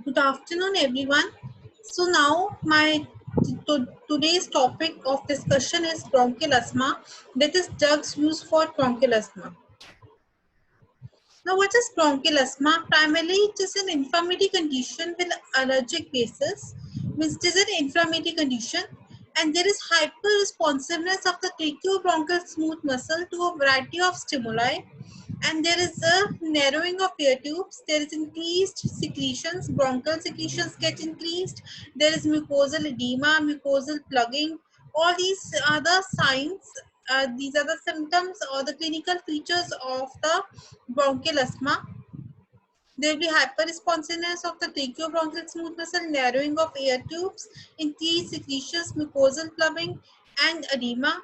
Good afternoon, everyone. So now today's topic of discussion is bronchial asthma. That is drugs used for bronchial asthma. Now, what is bronchial asthma? Primarily, it is an inflammatory condition with allergic basis. Means it is an inflammatory condition, and there is hyper-responsiveness of the tracheobronchial smooth muscle to a variety of stimuli, and there is a narrowing of air tubes. There is increased secretions. Bronchial secretions get increased. There is mucosal edema, mucosal plugging. All these are the signs. These are the symptoms or the clinical features of the bronchial asthma. There will be hyperresponsiveness of the tracheobronchial smooth muscle, narrowing of air tubes, increased secretions, mucosal plumbing, and edema.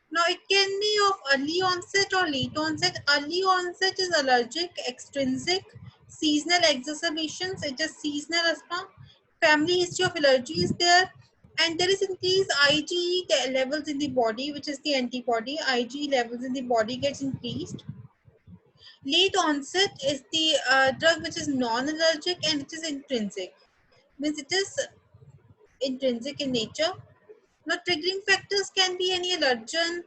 Now, it can be of early onset or late onset. Early onset is allergic, extrinsic, seasonal exacerbations. It is seasonal asthma. Family history of allergy is there, and there is increased IgE levels in the body, which is the antibody. IgE levels in the body gets increased. Late onset is the drug which is non-allergic and it is intrinsic. Means it is intrinsic in nature. Now, triggering factors can be any allergen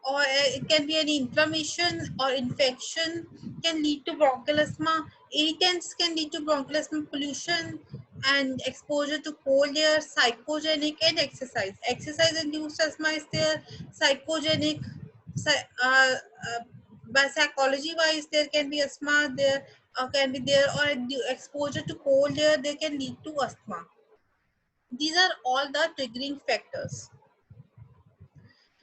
or it can be any inflammation or infection can lead to bronchial asthma. Irritants can lead to bronchial asthma, pollution and exposure to cold air, psychogenic and exercise. Exercise-induced asthma is there, psychogenic, uh, by psychology wise there can be asthma there can be there or exposure to cold air they can lead to asthma. These are all the triggering factors.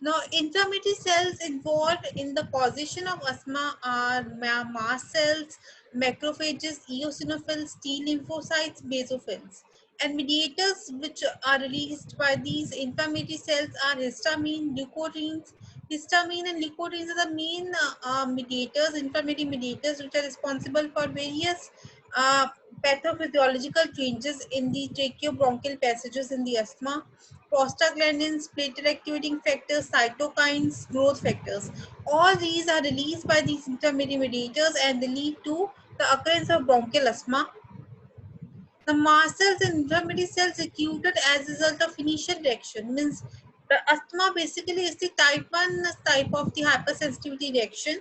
Now, inflammatory cells involved in the causation of asthma are mast cells, macrophages, eosinophils, T lymphocytes, basophils. And mediators which are released by these inflammatory cells are histamine, leukotrienes. Histamine and leukotrienes are the main mediators, inflammatory mediators, which are responsible for various uh, pathophysiological changes in the tracheobronchial passages in the asthma. Prostaglandins, platelet activating factors, cytokines, growth factors. All these are released by these inflammatory mediators and they lead to the occurrence of bronchial asthma. The mast cells and inflammatory cells recruited as a result of initial reaction means the asthma basically is the type 1 type of the hypersensitivity reaction,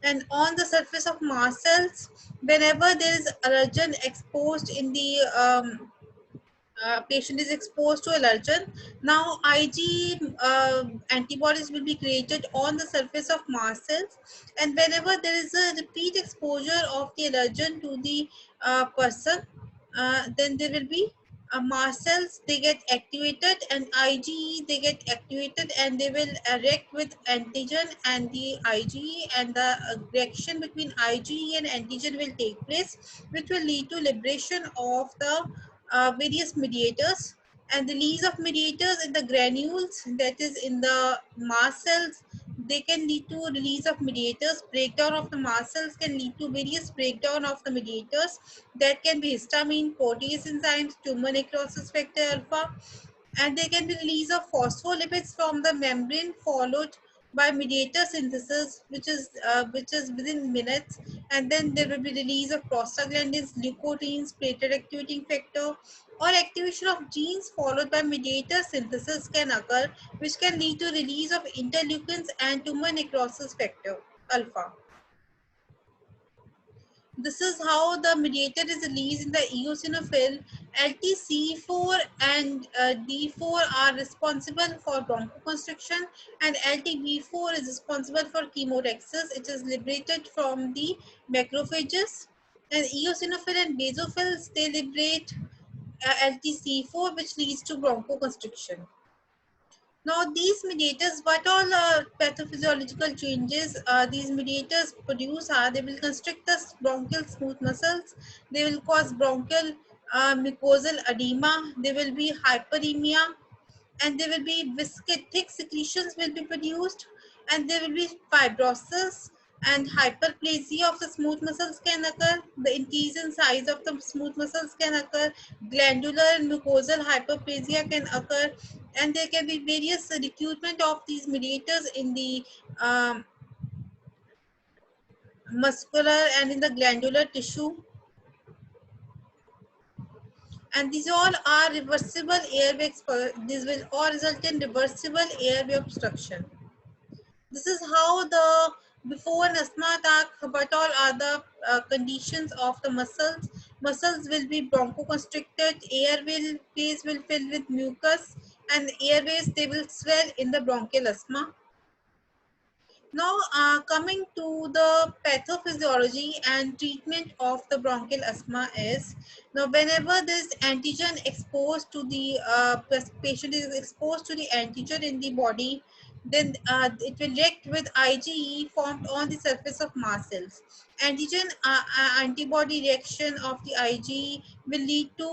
and on the surface of mast cells whenever there is allergen exposed in the patient is exposed to allergen. Now, Ig antibodies will be created on the surface of mast cells, and whenever there is a repeat exposure of the allergen to the person, then there will be mast cells they get activated and IgE they get activated and they will react with antigen and the IgE, and the reaction between IgE and antigen will take place, which will lead to liberation of the various mediators and the release of mediators in the granules, that is in the mast cells. They can lead to release of mediators. Breakdown of the mast cells can lead to various breakdown of the mediators. That can be histamine, protease enzymes, tumor necrosis factor alpha, and there can be release of phospholipids from the membrane followed by mediator synthesis, which is within minutes, and then there will be release of prostaglandins, leukotrienes, platelet activating factor, or activation of genes followed by mediator synthesis can occur, which can lead to release of interleukins and tumor necrosis factor alpha. This is how the mediator is released in the eosinophil. LTC4 and D4 are responsible for bronchoconstriction, and LTB4 is responsible for chemorexis. It is liberated from the macrophages. And eosinophil and basophils, they liberate LTC4, which leads to bronchoconstriction. Now, these mediators, what all pathophysiological changes these mediators produce are they will constrict the bronchial smooth muscles, they will cause bronchial mucosal edema, there will be hyperemia, and there will be viscid thick secretions will be produced, and there will be fibrosis and hyperplasia of the smooth muscles can occur. The increase in size of the smooth muscles can occur. Glandular and mucosal hyperplasia can occur, and there can be various recruitment of these mediators in the um, muscular and in the glandular tissue. and these all are reversible airway. These will all result in reversible airway obstruction. This is how the before an asthma attack, what all are the conditions of the muscles. Muscles will be bronchoconstricted, airways will fill with mucus, and airways they will swell in the bronchial asthma. Now, coming to the pathophysiology and treatment of the bronchial asthma is, now whenever this antigen exposed to the patient is exposed to the antigen in the body, then it will react with IgE formed on the surface of mast cells. Antigen antibody reaction of the IgE will lead to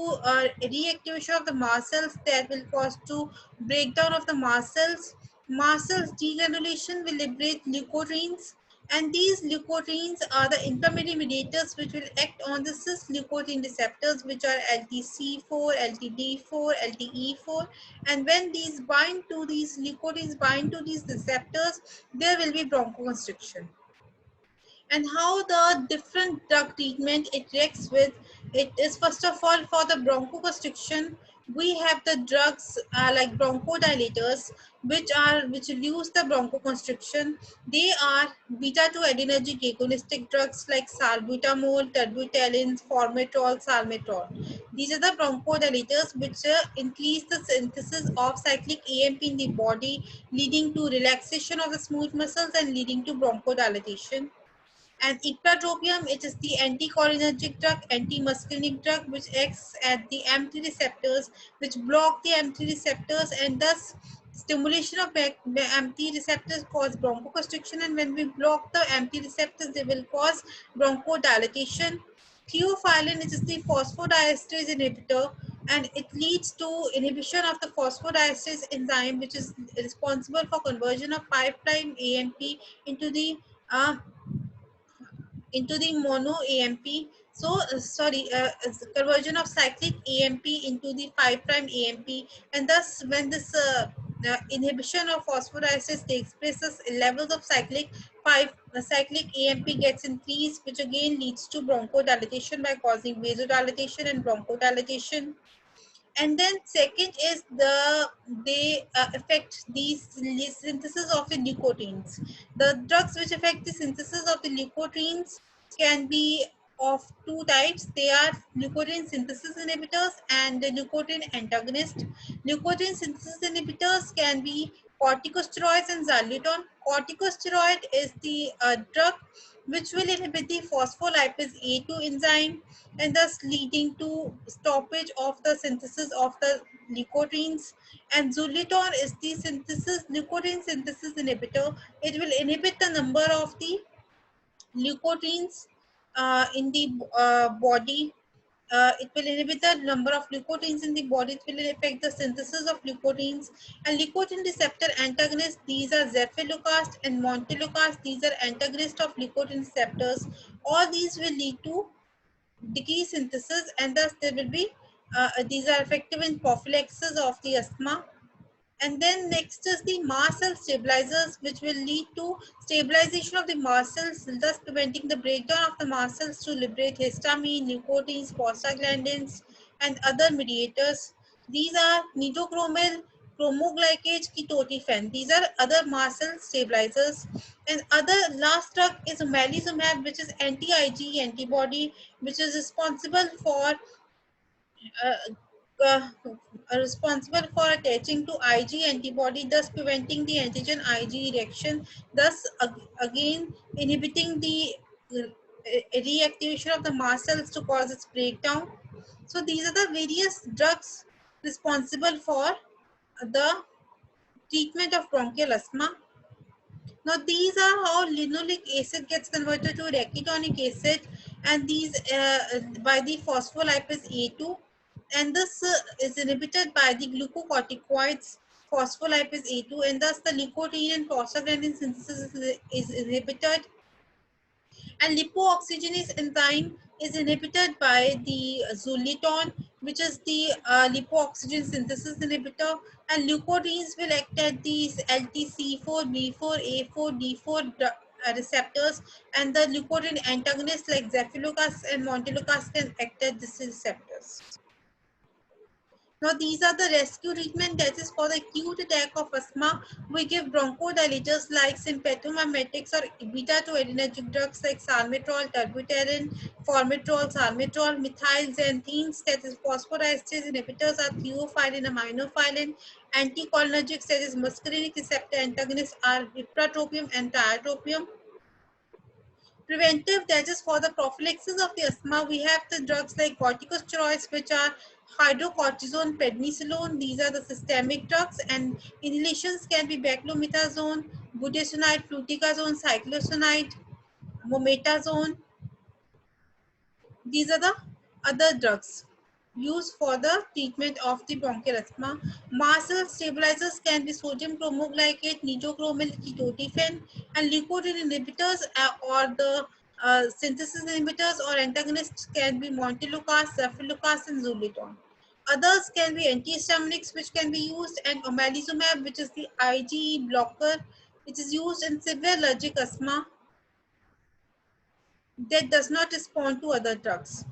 reactivation of the mast cells that will cause to breakdown of the mast cells. Mast cells degranulation will liberate leukotrienes, and these leukotrienes are the intermediate mediators which will act on the cis leukotriene receptors, which are LTC4, LTD4, LTE4. And when these bind to these leukotrienes bind to these receptors, there will be bronchoconstriction. And how the different drug treatment it reacts with, it is first of all for the bronchoconstriction we have the drugs like bronchodilators which reduce the bronchoconstriction. They are beta 2 adrenergic agonistic drugs like salbutamol, terbutaline, formoterol, salmeterol. These are the bronchodilators which increase the synthesis of cyclic AMP in the body, leading to relaxation of the smooth muscles and leading to bronchodilation. And ipratropium, it is the anticholinergic drug, anti-muscarinic drug, which acts at the AMP receptors, which block the AMP receptors, and thus stimulation of AMP receptors cause bronchoconstriction. And when we block the AMP receptors, they will cause bronchodilation. Theophylline, it is the phosphodiesterase inhibitor, and it leads to inhibition of the phosphodiesterase enzyme, which is responsible for conversion of 5' AMP into the uh, mono AMP. So, conversion of cyclic AMP into the 5' AMP, and thus when this inhibition of phosphodiesterase takes place, levels of cyclic AMP gets increased, which again leads to bronchodilation by causing vasodilatation and bronchodilation. And then second is they affect the synthesis of the nicotines. The drugs which affect the synthesis of the nicotines can be of two types. They are nicotine synthesis inhibitors and the nicotine antagonist. Nicotine synthesis inhibitors can be corticosteroids and xylitol. Corticosteroid is the drug which will inhibit the phospholipase A2 enzyme, and thus leading to stoppage of the synthesis of the nicotines. And Xylitol is the nicotine synthesis inhibitor. It will inhibit the number of the leukotrienes in the body. It will inhibit the number of leukotrienes in the body. It will affect the synthesis of leukotrienes. And leukotriene receptor antagonists, these are zefilocast and montelukast. These are antagonists of leukotriene receptors. All these will lead to decreased synthesis, and thus there will be these are effective in prophylaxis of the asthma. And then next is the mast cell stabilizers, which will lead to stabilization of the mast cells, thus preventing the breakdown of the mast cells to liberate histamine, nicotines, prostaglandins, and other mediators. These are nitrochromyl, chromoglycage, ketotifen. These are other mast cell stabilizers. And other last drug is omalizumab, which is anti-IgE antibody, which is uh, uh, attaching to Ig antibody, thus preventing the antigen Ig reaction, thus again inhibiting the reactivation of the mast cells to cause its breakdown. So these are the various drugs responsible for the treatment of bronchial asthma. Now these are how linoleic acid gets converted to recitonic acid, and these by the phospholipase A2, and this is inhibited by the glucocorticoids phospholipase A2, and thus the nicotine and prostaglandin synthesis is inhibited. And lipooxygenase enzyme is inhibited by the Zuliton, which is the lipooxygen synthesis inhibitor, and leukotrienes will act at these LTC4, B4, A4, D4 receptors, and the leukotriene antagonists like Zefilocast and Montelukast can act at these receptors. Now these are the rescue treatment that is for the acute attack of asthma. We give bronchodilators like sympathomimetics or beta-2-adrenergic drugs like salmeterol, terbutarin, formoterol, salmeterol, methylxanthines that is phosphodiesterase inhibitors are theophylline, aminophylline, anticholinergics that is muscarinic receptor antagonists are ipratropium and tiotropium. Preventive, that is for the prophylaxis of the asthma, we have the drugs like corticosteroids, which are hydrocortisone, prednisolone. These are the systemic drugs, and inhalations can be beclomethasone, budesonide, fluticasone, cyclosinide, mometazone. These are the other drugs used for the treatment of the bronchial asthma. Mast cell stabilizers can be sodium chromoglycate, nitochromyl, ketotifen, and leukotriene inhibitors or the synthesis inhibitors or antagonists can be montelukast, cefalukast, and Zolitol. Others can be antihistaminics, which can be used, and omalizumab, which is the IgE blocker, which is used in severe allergic asthma that does not respond to other drugs.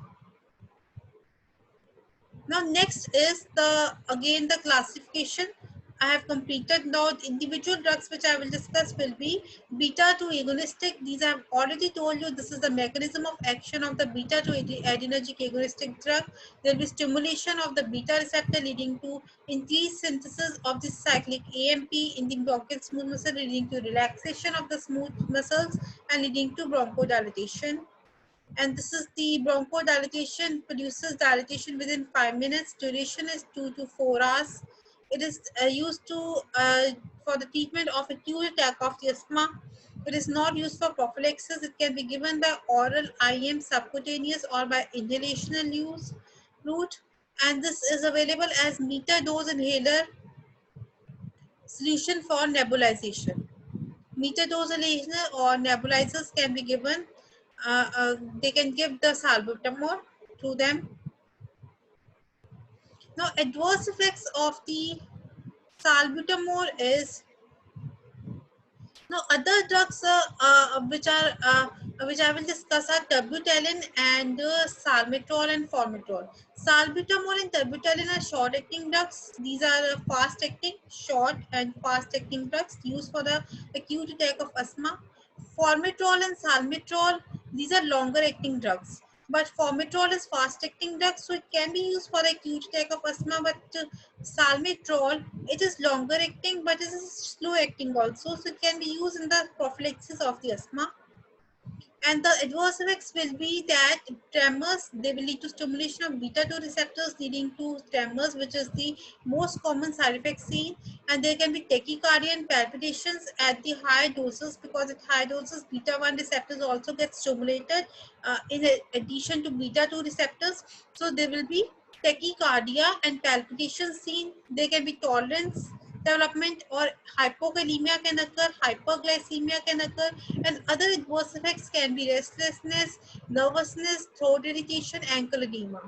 Now next is again the classification. I have completed. Now the individual drugs which I will discuss will be beta-2 agonistic. These I have already told you, this is the mechanism of action of the beta-2 adrenergic agonistic drug. There will be stimulation of the beta receptor leading to increased synthesis of the cyclic AMP in the bronchial smooth muscle, leading to relaxation of the smooth muscles and leading to bronchodilation. And this is the bronchodilation, produces dilatation within 5 minutes. Duration is 2 to 4 hours. It is used for the treatment of acute attack of the asthma. It is not used for prophylaxis. It can be given by oral, IM, subcutaneous, or by inhalational use route. And this is available as meter dose inhaler solution for nebulization. Meter dose inhaler or nebulizers can be given. They can give the salbutamol to them. Now, adverse effects of the salbutamol is now other drugs which I will discuss are terbutaline and salmeterol and formoterol. Salbutamol and terbutaline are short-acting drugs. These are fast-acting, short and fast-acting drugs used for the acute attack of asthma. Formoterol and salmeterol, these are longer-acting drugs. But formoterol is fast-acting drug, so it can be used for the acute attack of asthma. But salmeterol, it is longer acting, but it is slow acting also, so it can be used in the prophylaxis of the asthma. And the adverse effects will be that tremors, they will lead to stimulation of beta-2 receptors leading to tremors, which is the most common side effect seen. And there can be tachycardia and palpitations at the high doses, because at high doses beta-1 receptors also get stimulated in addition to beta-2 receptors. So there will be tachycardia and palpitations seen. There can be tolerance development or hypokalemia can occur, hyperglycemia can occur, and other adverse effects can be restlessness, nervousness, throat irritation, ankle edema.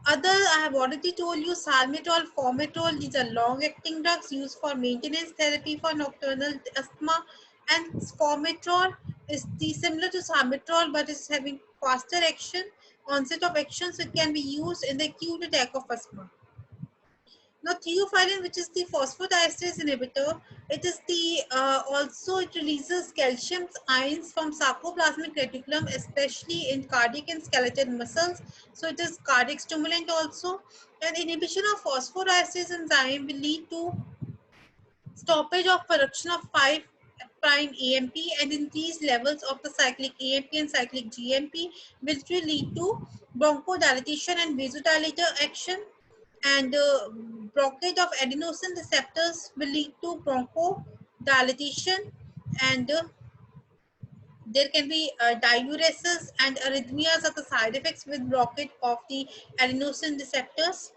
Other, I have already told you, salmeterol, formoterol, these are long-acting drugs used for maintenance therapy for nocturnal asthma. And formoterol is similar to salmeterol, but is having faster action, onset of action, so it can be used in the acute attack of asthma. Now, theophylline, which is the phosphodiesterase inhibitor, it is the also it releases calcium ions from sarcoplasmic reticulum, especially in cardiac and skeletal muscles. So it is cardiac stimulant also. And inhibition of phosphodiesterase enzyme will lead to stoppage of production of 5' AMP and increased levels of the cyclic AMP and cyclic GMP, which will lead to bronchodilation and vasodilator action. And blockage of adenosine receptors will lead to bronchodilation, and there can be diuresis and arrhythmias are the side effects with blockage of the adenosine receptors.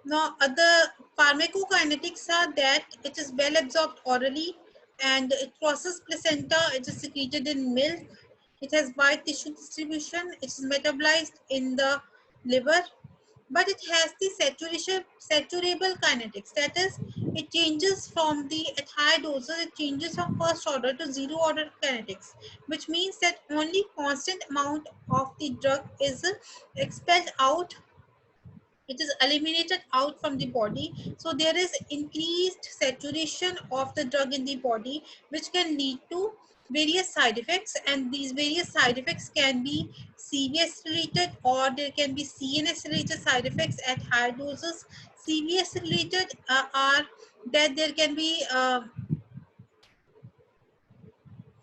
Now, other pharmacokinetics are that it is well absorbed orally and it crosses placenta, it is secreted in milk, it has wide tissue distribution, it is metabolized in the liver, but it has the saturable kinetics. That is, it changes from the, at high doses, it changes from first order to zero order kinetics, which means that only constant amount of the drug is expelled out, it is eliminated out from the body. So there is increased saturation of the drug in the body, which can lead to various side effects, and these various side effects can be CVS related, or there can be CNS related side effects at high doses. CVS related are that there can be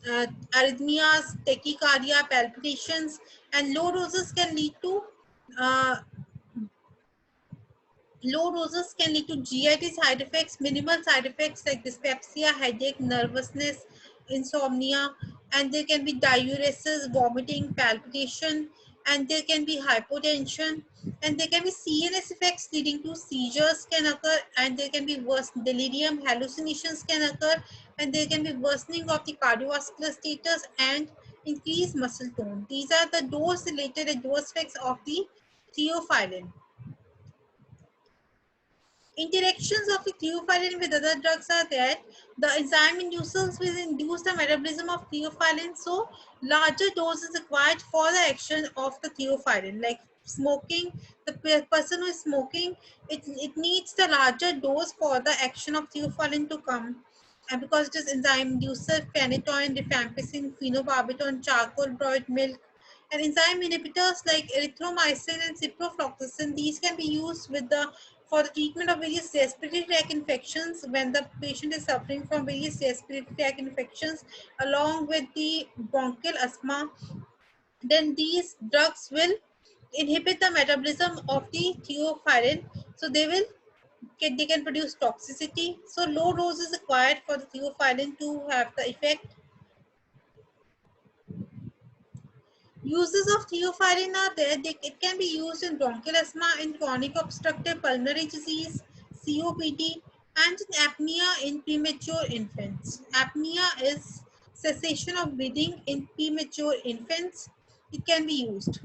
arrhythmias, tachycardia, palpitations, and low doses can lead to uh, low doses can lead to GIT side effects, minimal side effects like dyspepsia, headache, nervousness, insomnia, and there can be diuresis, vomiting, palpitation, and there can be hypotension, and there can be CNS effects leading to seizures can occur, and there can be worse delirium, hallucinations can occur, and there can be worsening of the cardiovascular status and increased muscle tone. These are the dose-related adverse effects of the theophylline. Interactions of the theophylline with other drugs are that the enzyme inducers will induce the metabolism of theophylline, so larger dose is required for the action of the theophylline. Like smoking, the person who is smoking, it needs the larger dose for the action of theophylline to come. And because it is enzyme inducer, phenytoin, rifampicin, phenobarbital, charcoal, broiled milk, and enzyme inhibitors like erythromycin and ciprofloxacin, these can be used with the for the treatment of various respiratory tract infections when the patient is suffering from various respiratory tract infections along with the bronchial asthma. Then these drugs will inhibit the metabolism of the theophylline, so they can produce toxicity. So low dose is required for the theophylline to have the effect. Uses of theophylline are there. It can be used in bronchial asthma, in chronic obstructive pulmonary disease, COPD, and in apnea in premature infants. Apnea is cessation of breathing in premature infants. It can be used.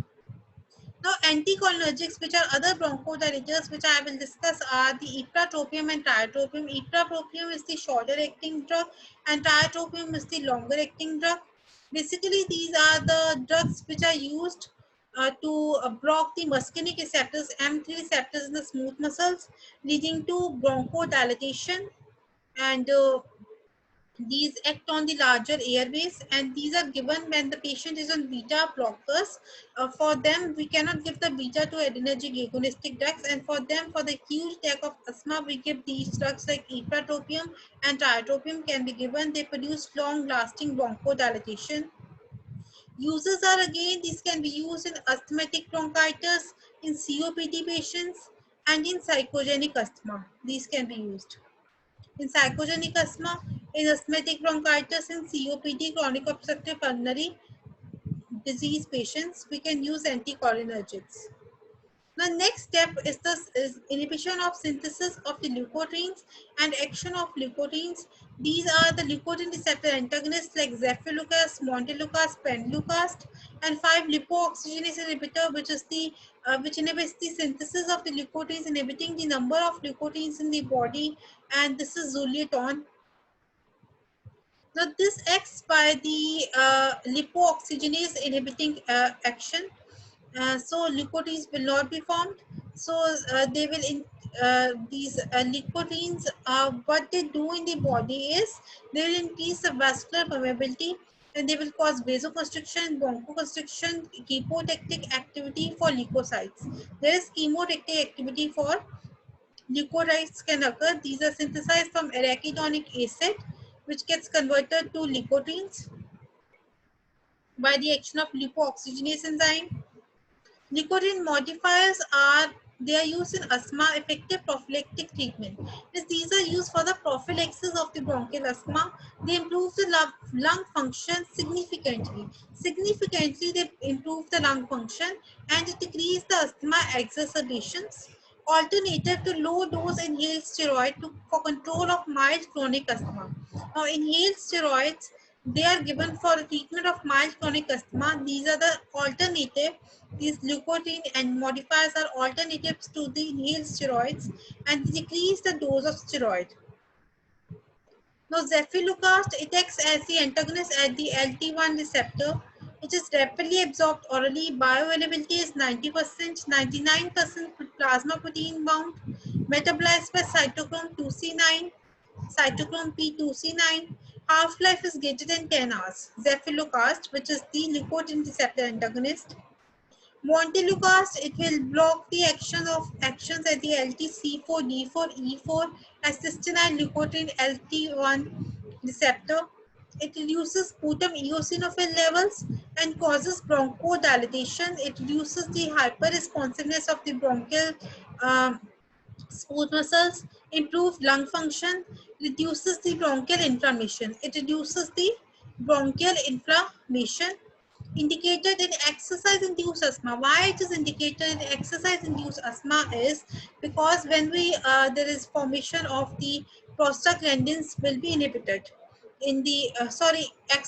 Now, anticholinergics, which are other bronchodilators, which I will discuss, are the ipratropium and tiotropium. Ipratropium is the shorter acting drug, and tiotropium is the longer acting drug. Basically, these are the drugs which are used to block the muscarinic receptors, M3 receptors in the smooth muscles, leading to bronchodilation, and these act on the larger airways, and these are given when the patient is on beta blockers. For them, we cannot give the beta to adrenergic agonistic drugs, and for them, for the huge attack of asthma, we give these drugs like ipratropium and tiotropium can be given. They produce long-lasting bronchodilation. Uses are again, these can be used in asthmatic bronchitis, in COPD patients, and in psychogenic asthma. These can be used. In psychogenic asthma, in asthmatic bronchitis, in COPD, chronic obstructive pulmonary disease patients, we can use anticholinergics. The next step is the inhibition of synthesis of the leukotrienes and action of leukotrienes. These are the leukotriene receptor antagonists like Zefilucas, Montelukast, Pendelukast, and 5-lipooxygenase inhibitor, which is the which inhibits the synthesis of the leukotrienes, inhibiting the number of leukotrienes in the body, and this is Zoleuton. Now, this acts by the lipooxygenase inhibiting action. So leukotrienes will not be formed. So they will these leukotrienes, what they do in the body is they will increase the vascular permeability, and they will cause vasoconstriction, bronchoconstriction, chemotactic activity for leukocytes. There is chemotactic activity for leukocytes can occur. These are synthesized from arachidonic acid, which gets converted to leukotrienes by the action of lipooxygenase enzyme. Nicotine modifiers are they are used in asthma effective prophylactic treatment. As these are used for the prophylaxis of the bronchial asthma, they improve the lung function significantly. Significantly, they improve the lung function and it decrease the asthma exacerbations. Alternative to low dose inhaled steroid for control of mild chronic asthma. Now, inhaled steroids they are given for the treatment of mild chronic asthma. These are the alternative. These leukotriene and modifiers are alternatives to the inhaled steroids and decrease the dose of steroid. Now, zefilocast, it acts as the antagonist at the LT1 receptor. It is rapidly absorbed orally. Bioavailability is 90%, 99% plasma protein bound, metabolized by cytochrome 2C9, cytochrome P2C9. Half-life is greater than 10 hours. Zefilocast, which is the leukotriene receptor antagonist. Montelukast, it will block the actions at the LTC4, D4, E4 as cystine leukotriene LT1 receptor. It reduces sputum eosinophil levels and causes bronchodilation. It reduces the hyperresponsiveness of the bronchial smooth muscles, improve lung function, reduces the bronchial inflammation. It reduces the bronchial inflammation. Indicated in exercise-induced asthma. Why it is indicated in exercise-induced asthma is because when we there is formation of the prostaglandins will be inhibited in the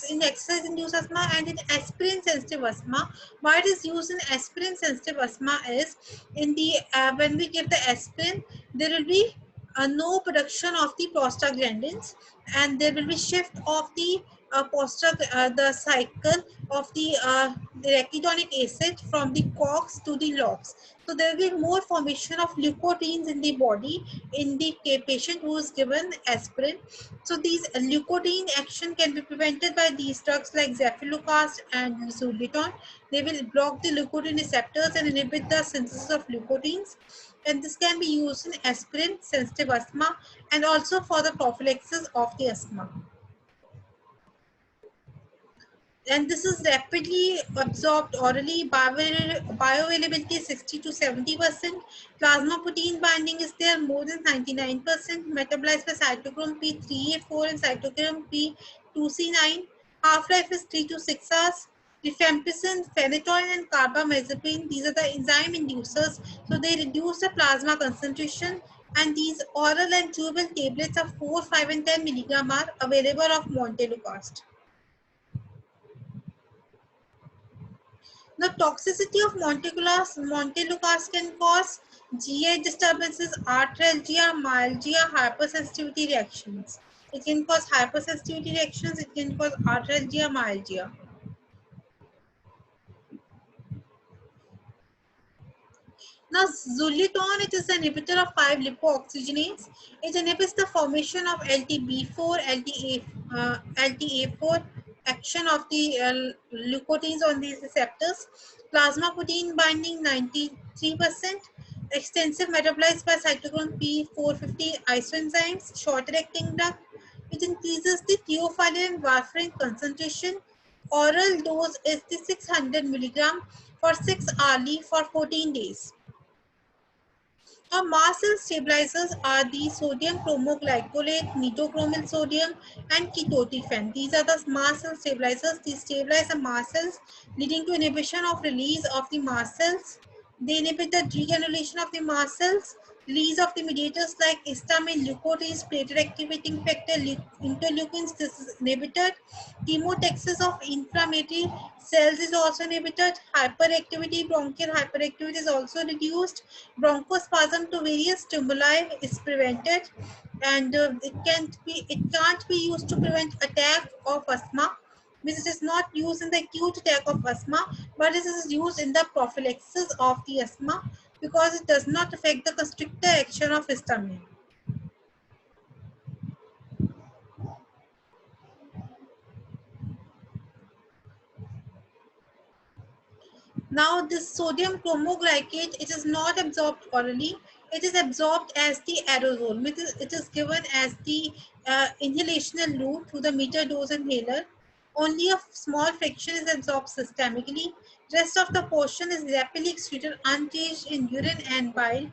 in exercise-induced asthma and in aspirin-sensitive asthma. Why it is used in aspirin-sensitive asthma is in the when we give the aspirin, there will be no production of the prostaglandins, and there will be shift of the the cycle of the arachidonic acid from the COX to the LOX. So there will be more formation of leukotrienes in the body in the patient who is given aspirin. So these leukotriene action can be prevented by these drugs like zefilocast and zolitol. They will block the leukotriene receptors and inhibit the synthesis of leukotrienes. And this can be used in aspirin sensitive asthma and also for the prophylaxis of the asthma. And this is rapidly absorbed orally. Bioavailability is 60 to 70%. Plasma protein binding is there more than 99%. Metabolized by cytochrome P3A4 and cytochrome P2C9. Half-life is 3 to 6 hours. Rifampicin, phenytoin, and carbamazepine, these are the enzyme inducers. So they reduce the plasma concentration. And these oral and chewable tablets of 4, 5, and 10 milligram are available of Montelukast. The toxicity of Montelukast can cause GI disturbances, arthralgia, myalgia, hypersensitivity reactions. It can cause hypersensitivity reactions, it can cause arthralgia, myalgia. Now, Zuliton, it is an inhibitor of 5-lipooxygenase. It inhibits the formation of LTB4, LTA4, action of the leukotrienes on these receptors. Plasma protein binding 93%. Extensive metabolized by cytochrome P450 isoenzymes, short acting drug. It increases the theophylline and warfarin concentration. Oral dose is the 600 milligram for 6 hourly for 14 days. Now, mast cell stabilizers are the sodium chromoglycolate, metochromyl sodium, and ketotifen. These are the mast cell stabilizers. These stabilize the mast cells, leading to inhibition of release of the mast cells. They inhibit the degranulation of the mast cells, release of the mediators like histamine, leukotrienes, platelet activating factor, interleukins. This is inhibited. Chemotaxis of inflammatory cells is also inhibited. Hyperactivity, bronchial hyperactivity is also reduced. Bronchospasm to various stimuli is prevented, and it can't be used to prevent attack of asthma. Means it is not used in the acute attack of asthma, but it is used in the prophylaxis of the asthma because it does not affect the constrictor action of histamine. Now this sodium chromoglycate, it is not absorbed orally. It is absorbed as the aerosol. It is given as the inhalational route through the meter dose inhaler. Only a small fraction is absorbed systemically. Rest of the portion is rapidly excreted unchanged in urine and bile.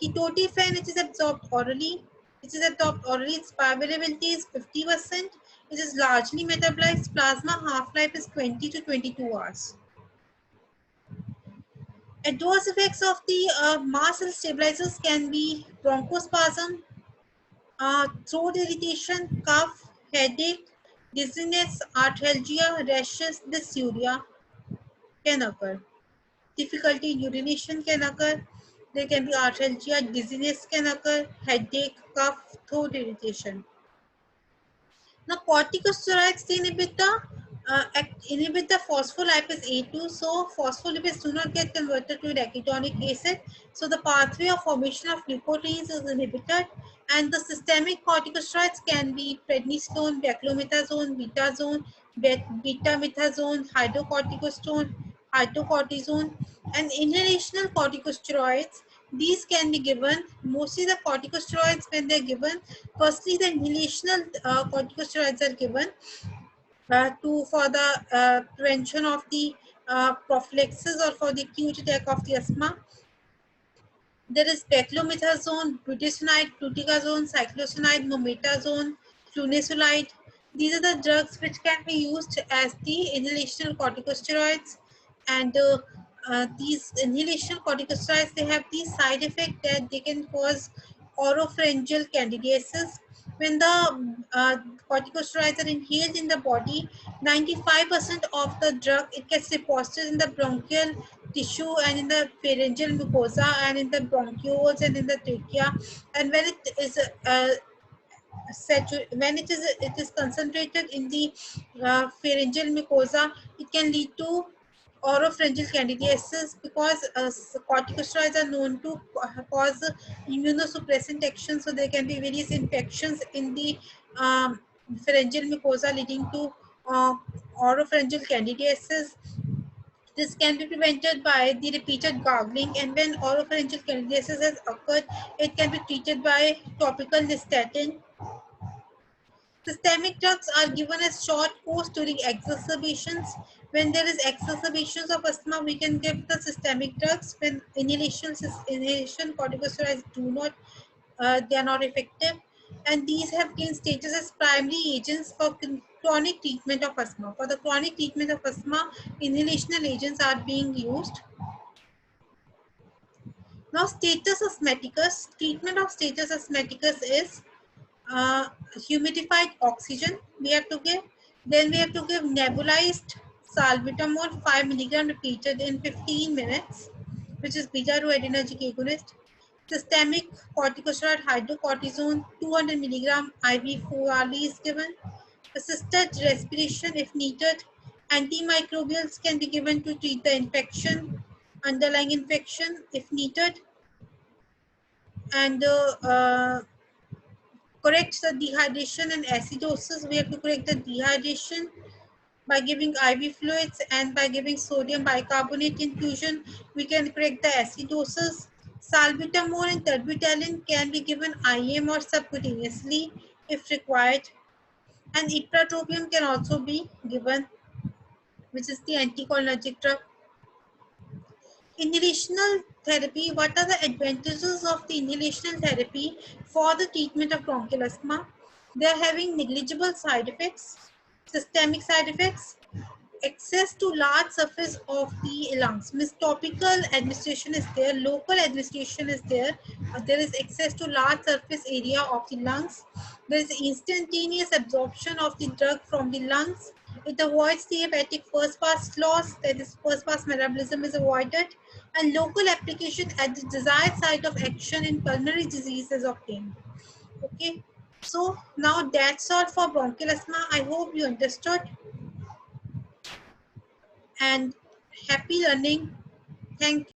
Ketotifen, it is absorbed orally. It is absorbed orally. Its bioavailability is 50%. It is largely metabolized. Plasma half-life is 20 to 22 hours. Adverse effects of the mast cell stabilizers can be bronchospasm, throat irritation, cough, headache, dizziness, arthralgia, rashes, dysuria can occur. Difficulty in urination can occur. There can be arthralgia, dizziness can occur, headache, cough, throat irritation. Now, corticosteroids inhibit the phospholipase A2. So, phospholipids do not get converted to arachidonic acid. So, the pathway of formation of leukotrienes is inhibited. And the systemic corticosteroids can be prednisolone, beclomethasone, betazone, betamethasone, hydrocortisone, and inhalational corticosteroids. These can be given, mostly the corticosteroids when they're given, firstly the inhalational corticosteroids are given for the prevention of the prophylaxis or for the acute attack of the asthma. There is beclomethasone, budesonide, fluticasone, cyclosinide, mometazone, flunisolide. These are the drugs which can be used as the inhalational corticosteroids. And these inhalational corticosteroids, they have the side effect that they can cause oropharyngeal candidiasis. When the corticosteroids are inhaled in the body, 95% of the drug, it gets deposited in the bronchial tissue and in the pharyngeal mucosa and in the bronchioles and in the trachea. And when it is when it is concentrated in the pharyngeal mucosa, it can lead to oropharyngeal candidiasis because corticosteroids are known to cause immunosuppressant action. So there can be various infections in the pharyngeal mucosa leading to uh, oropharyngeal candidiasis. This can be prevented by the repeated gargling, and when oropharyngeal candidiasis has occurred, it can be treated by topical nystatin. Systemic drugs are given as short course during exacerbations. When there is exacerbations of asthma, we can give the systemic drugs. When inhalation corticosteroids do not, they are not effective, and these have gained status as primary agents for chronic treatment of asthma. For the chronic treatment of asthma, inhalational agents are being used. Now, status asthmaticus. Treatment of status asthmaticus is humidified oxygen we have to give. Then we have to give nebulized salbutamol 5 milligram repeated in 15 minutes, which is beta-2-adrenergic agonist. Systemic corticosteroid hydrocortisone 200 milligram IV 4 hourly is given. Assisted respiration if needed. Antimicrobials can be given to treat the infection, underlying infection if needed. And correct the dehydration and acidosis. We have to correct the dehydration by giving IV fluids, and by giving sodium bicarbonate infusion, we can correct the acidosis. Salbutamol and terbutaline can be given IM or subcutaneously if required. And ipratropium can also be given, which is the anticholinergic drug. Inhalational therapy. What are the advantages of the inhalational therapy for the treatment of bronchial asthma? They are having negligible side effects, systemic side effects, access to large surface of the lungs. Means topical administration is there, local administration is there. There is access to large surface area of the lungs. There is instantaneous absorption of the drug from the lungs. It avoids the hepatic first pass loss, that is first pass metabolism is avoided, and local application at the desired site of action in pulmonary disease is obtained. Okay, so now that's all for bronchial asthma. I hope you understood, and happy learning. Thank you.